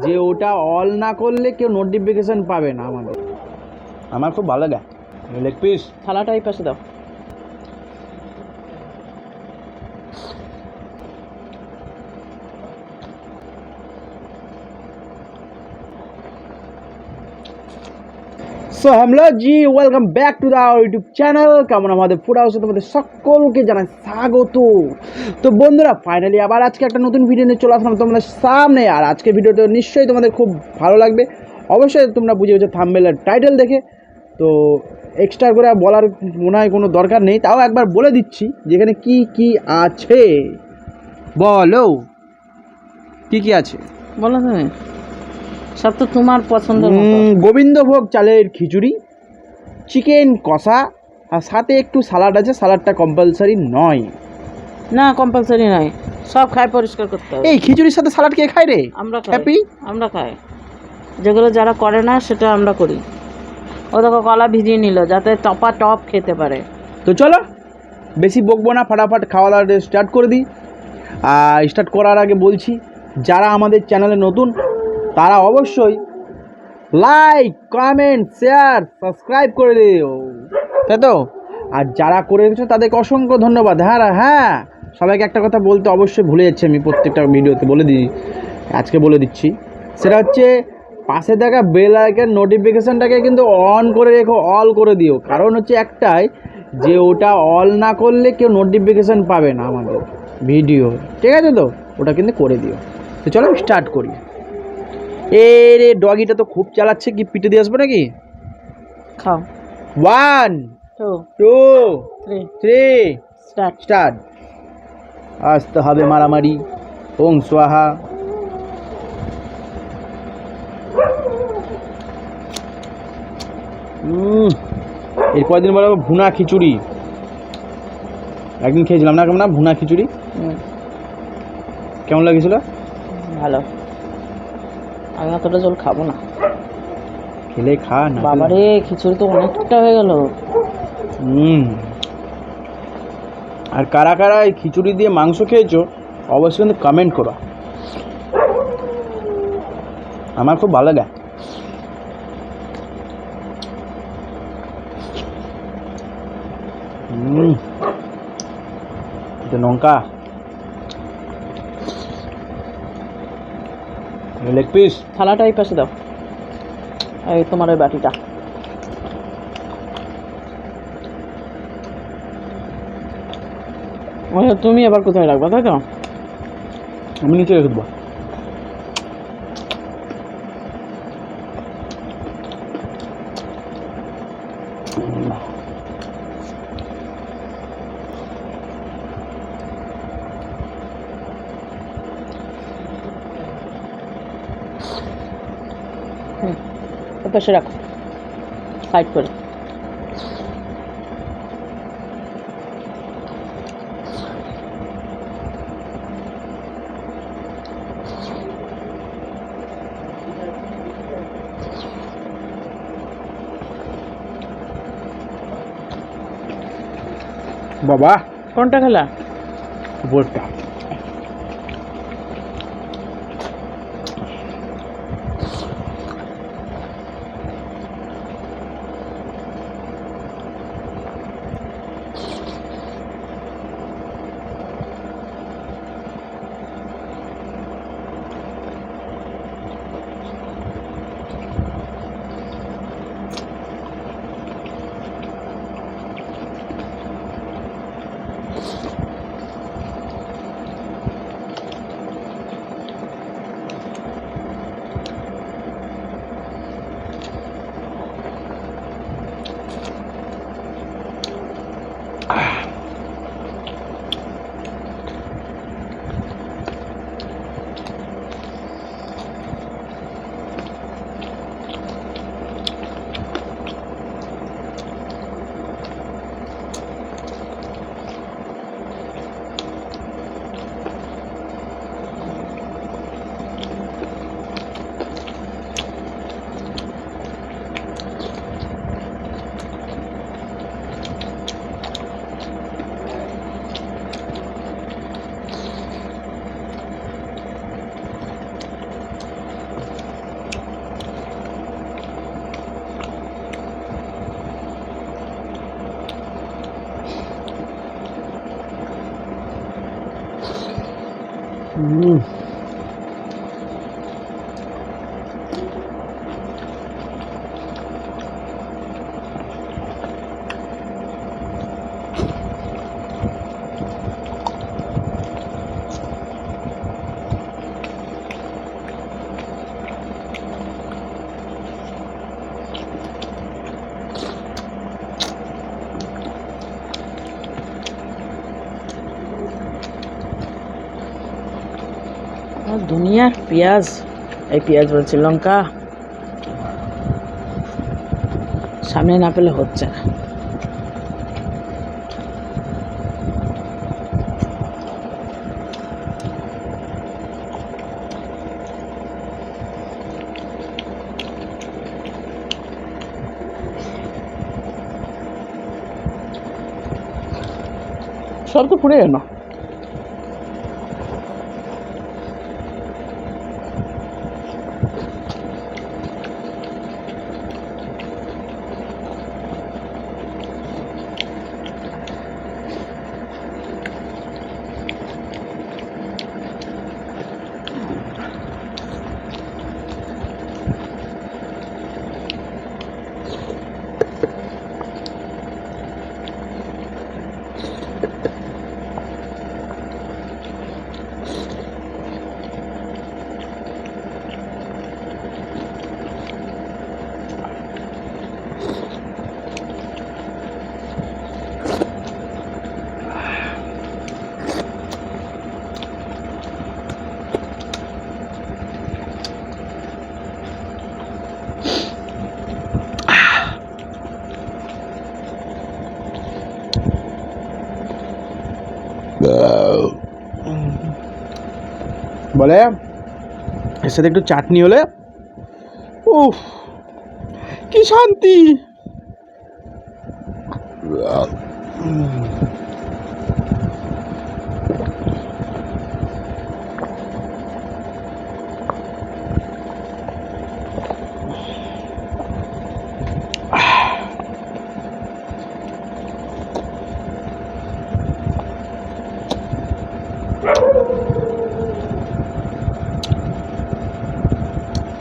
যে ওটা অল না করলে কেউ নোটিফিকেশন পাবে না আমাদের। আমার খুব ভালো লাগে লেগ পিস। থালাটা এই পাশে দাও। সো হ্যালো জি, welcome back to the YouTube channel. কেমন আমাদের ফুড হাউসে তোমাদের সকলকে জানাই স্বাগত। তো বন্ধুরা, ফাইনালি আবার আজকে একটা নতুন ভিডিও নিয়ে চলে আসলাম তোমাদের সামনে। আর আজকে ভিডিওটা নিশ্চয়ই তোমাদের খুব ভালো লাগবে। অবশ্যই তোমরা বুঝে গেছো থাম্বনেলের টাইটেল দেখে। তো এক্সট্রা করে বলার মনে হয় কোনো দরকার নেই, তাও একবার বলে দিচ্ছি যেখানে কি কি আছে। বলো কি কি আছে? বলো তুমি, সব তো তোমার পছন্দের মতো। গোবিন্দভোগ চালের খিচুড়ি, চিকেন কষা, আর সাথে একটু সালাড আছে। সালাডটা কম্পালসারি নয়। না, কম্পালসারি নয়, সব খায় পরিষ্কার করতে হবে। এই খিচুড়ির সাথে সালাড কে খায় রে? আমরা খাই, হ্যাপি। আমরা খাই। যেগুলো যারা করে না সেটা আমরা করি। ও দেখো কলা ভিজিয়ে নিল যাতে টপা টপ খেতে পারে। তো চলো বেশি বকবো না, ফাটাফাট খাওয়া দাওয়া স্টার্ট করে দিই। আর স্টার্ট করার আগে বলছি, যারা আমাদের চ্যানেলে নতুন তারা অবশ্যই লাইক, কমেন্ট, শেয়ার, সাবস্ক্রাইব করে দিও, তাই তো? আর যারা করে রেখেছো তাদেরকে অসংখ্য ধন্যবাদ। হ্যাঁ, সবাইকে একটা কথা বলতে অবশ্যই ভুলে যাচ্ছি, আমি প্রত্যেকটা ভিডিওতে বলে দিই, আজকে বলে দিচ্ছি। সেটা হচ্ছে পাশে থাকা বেল আইকন নোটিফিকেশানটাকে কিন্তু অন করে রেখো, অল করে দিও। কারণ হচ্ছে একটাই, যে ওটা অল না করলে কেউ নোটিফিকেশান পাবে না আমাদের ভিডিও, ঠিক আছে? তো ওটা কিন্তু করে দিও। তো চলো স্টার্ট করি। এ রে, ডগিটা তো খুব চালাচ্ছে, কি পিটে দিয়ে আসবো নাকি? খাও। 1 2 2 3 3 স্টার্ট। স্টার্ট। আসতে হবে মারামারি। ওং সোহা। এর কয়েকদিন বলে ভুনা খিচুড়ি। একদিন খেয়েছিলাম না, কেমন না ভুনা খিচুড়ি? কেমন লাগেছিল? ভালো। আমি অতটা জল খাবো না। খেলে খা না। বাবারে, খিচুড়ি তো অনেকটা হয়ে গেল। আর কারা কারা এই খিচুড়ি দিয়ে মাংস খেয়েছো অবশ্যই কিন্তু কমেন্ট করো, আমার খুব ভালো লাগে। এটা লঙ্কা, লেগ পিস। থালাটা এই পাশে দাও। এই তোমার ওই বাটিটা। তুমি এবার কোথায় রাখবা, তাই তো? আমি নিচে রেখে দেবো। ওই পাশে রাখো, সাইড করে। বাবা, কোনটা খেলা? উপরটা। দুনিয়ার পেঁয়াজ, এই পেঁয়াজ বলছি লঙ্কা সামনে না পেলে হচ্ছে না। সব তো পুড়ে না। বলে এর সাথে একটু চাটনি হলে উফ কি শান্তি।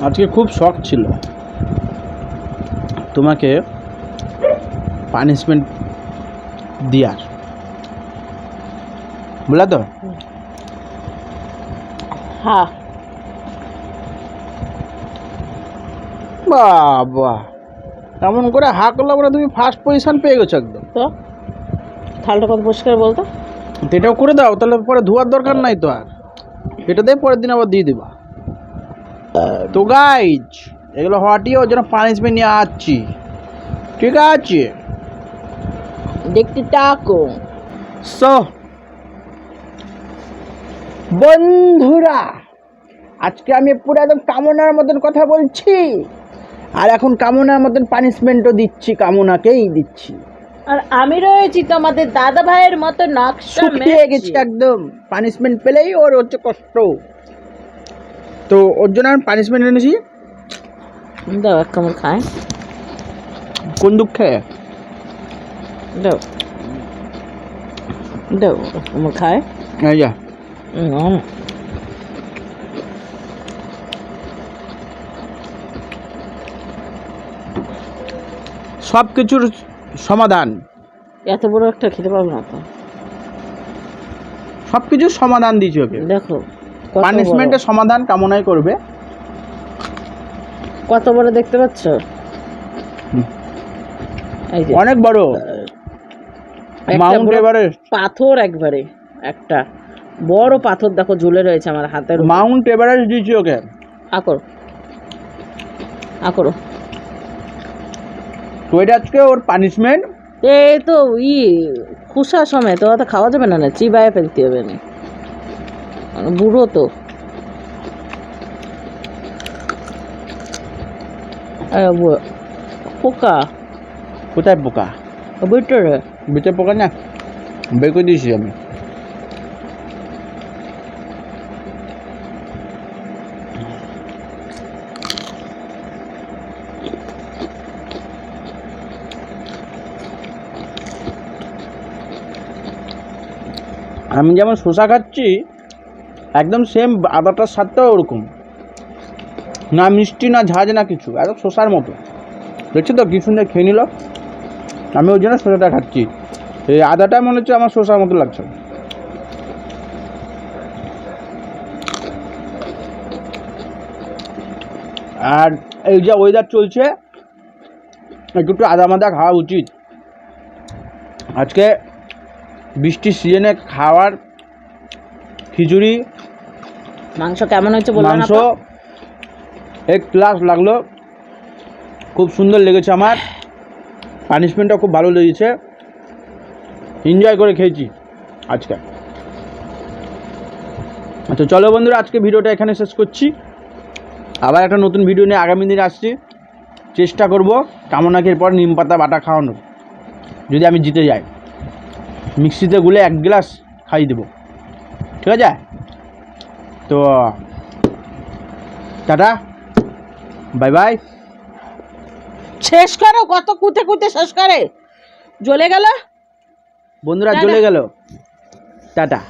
আজকে খুব শখ ছিল তোমাকে পানিশমেন্ট দেওয়ার, বুঝলা তো? হ্যাঁ বাবা এমন করে হা করলাম না, তুমি ফার্স্ট পজিশন পেয়ে গেছো একদম। তো থালটা কত পরিষ্কার বলতো? তো এটাও করে দাও, তাহলে পরে ধোয়ার দরকার নাই তো আর। এটা দিয়ে পরের দিন আবার দিয়ে দিবা। তো গাইজ এগুলো হওয়াটি ওর জন্য পানিশমেন্ট নিয়ে আসছি, ঠিক আছে? দেখতে টাকো। সো বন্ধুরা, আজকে আমি পুরো একদম কামনার মতন কথা বলছি, আর এখন কামনার মতন পানিশমেন্টও দিচ্ছি, কামনাকেই দিচ্ছি। আর আমি রয়েছি তোমাদের দাদা ভাইয়ের মতো নকশা শুকিয়ে গেছি একদম, পানিশমেন্ট পেলেই ওর হচ্ছে কষ্ট। তো ওর জন্য আমি পানিশমেন্ট এনেছি। দাও এক কামড় খায়, কোন দুঃখে? দাও দাও এক কামড় খায়। এই যা সব কিছুর সমাধান, এত বড় একটা খেতে পারবো না তো। সব কিছুর সমাধান দিয়েছি ওকে। দেখো পানিশমেন্টের সমাধান কামনাই করবে। কত বড় দেখতে পাচ্ছ? এই যে অনেক বড় মাউন্ট এভারেস্ট পাথর, একবারে একটা বড় পাথর দেখো ঝুলে রয়েছে আমার হাতের। মাউন্ট এভারেস্ট দিয়েছি ওকে। আকর আকর তো এটা আজকে ওর পানিশমেন্ট। এই তো খুশা সময় তো অত খাওয়া যাবে না, না চিবায়ে ফেলতে হবে না, বুড়ো তো। পোকা কোথায় পোকা? ভিতরে ভিতরে পোকা না, বের করে দিয়েছি আমি। আমি যেমন শসা খাচ্ছি, একদম সেম আদাটার স্বাদটাও ওরকম, না মিষ্টি না ঝাঁঝ না কিছু, একদম শসার মতো। দেখছো তো কি সুন্দর খেয়ে নিল। আমি ওই জন্য শসাটা খাচ্ছি, এই আদাটা মনে হচ্ছে আমার শসার মতো লাগছে। আর এই যে ওয়েদার চলছে, একটু একটু আদা মাদা খাওয়া উচিত। আজকে বৃষ্টির সিজনে খাওয়ার খিচুড়ি মাংস কেমন হয়েছে বললেন মাংস আপা? এক ক্লাস লাগলো, খুব সুন্দর লেগেছে আমার। পানিশমেন্টটা খুব ভালো লেগেছে, এনজয় করে খেয়েছি আজকে। আচ্ছা চলো বন্ধুরা, আজকে ভিডিওটা এখানে শেষ করছি। আবার একটা নতুন ভিডিও নিয়ে আগামী দিনে আসছি। চেষ্টা করব কামনাকের পর নিম পাতা বাটা খাওয়ানোর, যদি আমি জিতে যাই। মিক্সিতে গুলে 1 গ্লাস খাইয়ে দেবো, ঠিক আছে? তো টাটা, বাই বাই। শেষ করো, কত কুতে কুতে শেষ করে, জ্বলে গেল বন্ধুরা, টাটা। চলে গেল, টাটা।